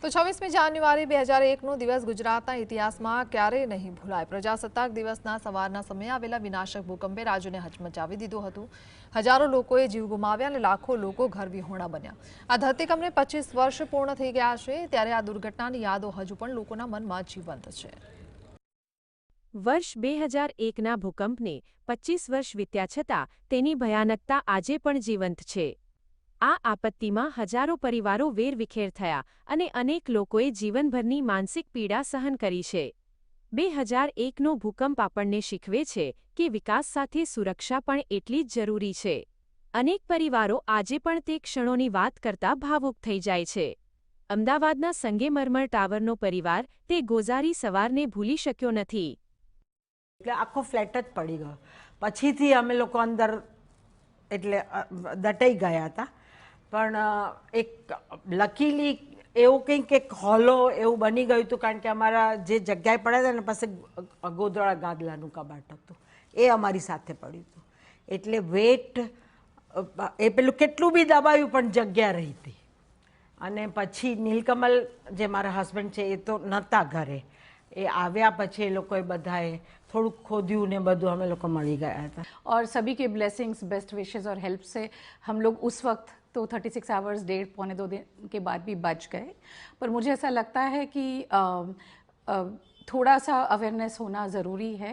તો 26મી જાન્યુઆરી 2001નો દિવસ ગુજરાતના ઇતિહાસમાં ક્યારેય નહીં ભૂલાય। પ્રજાસત્તાક દિવસના સવારના સમયે આવેલા વિનાશક ભૂકંપે રાજ્યને હચમચાવી દીધું હતું। હજારો લોકોએ જીવ ગુમાવ્યા અને લાખો લોકો ઘરવિહોણા બન્યા। આ ધરતીકંપને 25 વર્ષ પૂર્ણ થઈ ગયા છે, ત્યારે આ દુર્ઘટનાની યાદો હજુ પણ લોકોના મનમાં જીવંત છે। વર્ષ 2001ના ભૂકંપને 25 વર્ષ વીત્યા છતાં તેની ભયાનકતા આજે પણ જીવંત છે। આ આપત્તિમાં હજારો પરિવારો વેરવિખેર થયા અને અનેક લોકોએ જીવનભરની માનસિક પીડા સહન કરી છે। 2001નો ભૂકંપ આપણને શીખવે છે કે વિકાસ સાથે સુરક્ષા પણ એટલી જ જરૂરી છે। અનેક પરિવારો આજે પણ તે ક્ષણોની વાત કરતા ભાવુક થઈ જાય છે। અમદાવાદના સંગેમરમર ટાવરનો પરિવાર તે ગોઝારી સવારને ભૂલી શક્યો નથી। એટલે આખો ફ્લેટ જ પડી ગયો। પછીથી અમે લોકો અંદર એટલે દટાઈ ગયા હતા, પણ એક લકીલી એવું કંઈક એક હોલો એવું બની ગયું હતું, કારણ કે અમારા જે જગ્યાએ પડ્યા હતા ને પાસે ગોદડા ગાદલાનું કબાટ હતું, એ અમારી સાથે પડ્યું હતું। એટલે વેટ એ પેલું કેટલું બી દબાયું પણ જગ્યા રહી હતી। અને પછી નીલકમલ જે મારા હસબન્ડ છે એ તો નહોતા ઘરે, એ આવ્યા પછી એ લોકોએ બધાએ થોડુંક खोद्યું ने બધું અમે લોકો મળી ગયા હતા। और सभी के ब्लेसिंग्स, बेस्ट विशेस और हेल्प से हम लोग उस वक्त तो 36 आवर्स 1.5-2 दिन के बाद भी बच गए। पर मुझे ऐसा लगता है कि थोड़ा सा अवेयरनेस होना ज़रूरी है,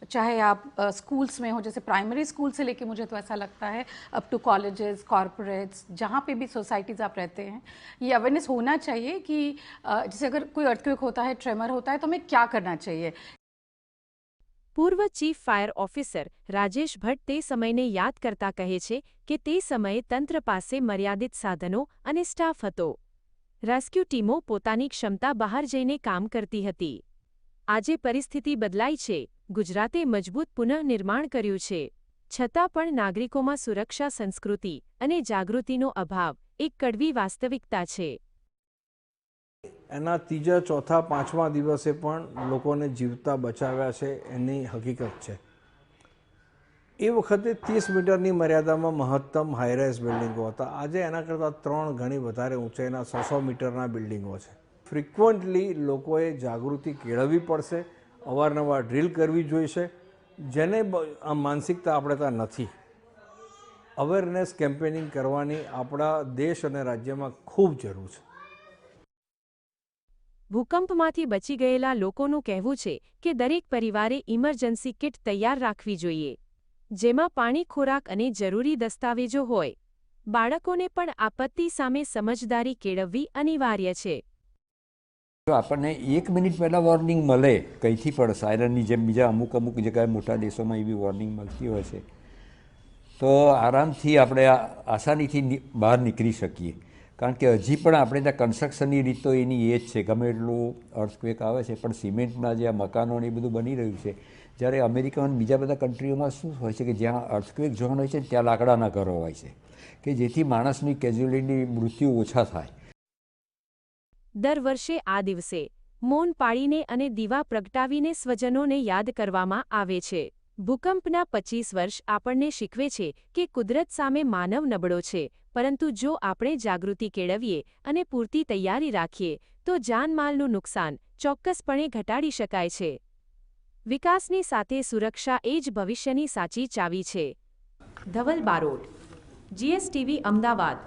चाहे आप स्कूल्स में हो, जैसे प्राइमरी स्कूल से लेके मुझे तो ऐसा लगता है अप टू कॉलेजेस, कॉरपोरेट्स, जहाँ पे भी सोसाइटीज़ आप रहते हैं, ये अवेयरनेस होना चाहिए कि जैसे अगर कोई अर्थक्वेक होता है, ट्रेमर होता है, तो हमें क्या करना चाहिए। પૂર્વ chief fire officer Rajesh Bhatt તે સમયને યાદ કરતા કહે છે કે તે સમયે તંત્ર પાસે મર્યાદિત સાધનો અને સ્ટાફ હતો। રેસ્ક્યુ ટીમો પોતાની ક્ષમતા બહાર જઈને કામ કરતી હતી। આજે પરિસ્થિતિ બદલાઈ છે। ગુજરાતે મજબૂત પુનઃનિર્માણ કર્યું છે, છતાં પણ નાગરિકોમાં સુરક્ષા સંસ્કૃતિ અને જાગૃતિનો અભાવ એક કડવી વાસ્તવિકતા છે। એના ત્રીજા, ચોથા, પાંચમા દિવસે પણ લોકોને જીવતા બચાવ્યા છે એની હકીકત છે। એ વખતે 30 મીટરની મર્યાદામાં મહત્તમ હાઈરાઇઝ બિલ્ડિંગો હતા। આજે એના કરતાં 3 ગણી વધારે ઊંચાઈના 600 મીટરના બિલ્ડિંગો છે। ફ્રિકવન્ટલી લોકોએ જાગૃતિ કેળવવી પડશે, અવારનવાર ડ્રીલ કરવી જોઈશે, જેને આ માનસિકતા આપણે ત્યાં નથી। અવેરનેસ કેમ્પેનિંગ કરવાની આપણા દેશ અને રાજ્યમાં ખૂબ જરૂર છે। ભૂકંપમાંથી બચી ગયેલા લોકોનું કહેવું છે કે દરેક પરિવારે ઇમરજન્સી કિટ તૈયાર રાખવી જોઈએ, જેમાં પાણી, ખોરાક અને જરૂરી દસ્તાવેજો હોય। બાળકોને પણ આપત્તિ સામે સમજદારી કેળવવી અનિવાર્ય છે। જો આપણને 1 મિનિટ પહેલાં વોર્નિંગ મળે કંઈથી પણ, સાયરનની જેમ બીજા અમુક જગ્યાએ મોટા દેશોમાં એવી વોર્નિંગ મળતી હોય છે, તો આરામથી આપણે આસાનીથી બહાર નીકળી શકીએ। કારણ કે હજી પણ આપણે ત્યાં કન્સ્ટ્રક્શનની રીત તો એની એ જ છે। ગમે એટલું અર્થક્વેક આવે છે પણ સિમેન્ટના જે આ મકાનો ને એ બધું બની રહ્યું છે, જ્યારે અમેરિકા અને બીજા બધા કન્ટ્રીઓમાં શું હોય છે કે જ્યાં અર્થક્વેક ઝોન હોય છે ત્યાં લાકડાના ઘરો હોય છે, કે જેથી માણસની કેઝ્યુઅલિટી, મૃત્યુ ઓછા થાય। દર વર્ષે આ દિવસે મૌન પાળીને અને દીવા પ્રગટાવીને સ્વજનોને યાદ કરવામાં આવે છે। ભૂકંપના 25 વર્ષ આપણને શીખવે છે કે કુદરત સામે માનવ નબળો છે, પરંતુ જો આપણે જાગૃતિ કેળવીએ અને પૂરતી તૈયારી રાખીએ તો જાનમાલનું નુકસાન ચોક્કસપણે ઘટાડી શકાય છે। વિકાસની સાથે સુરક્ષા એ જ ભવિષ્યની સાચી ચાવી છે। ધવલ બારોટ, GSTV, અમદાવાદ।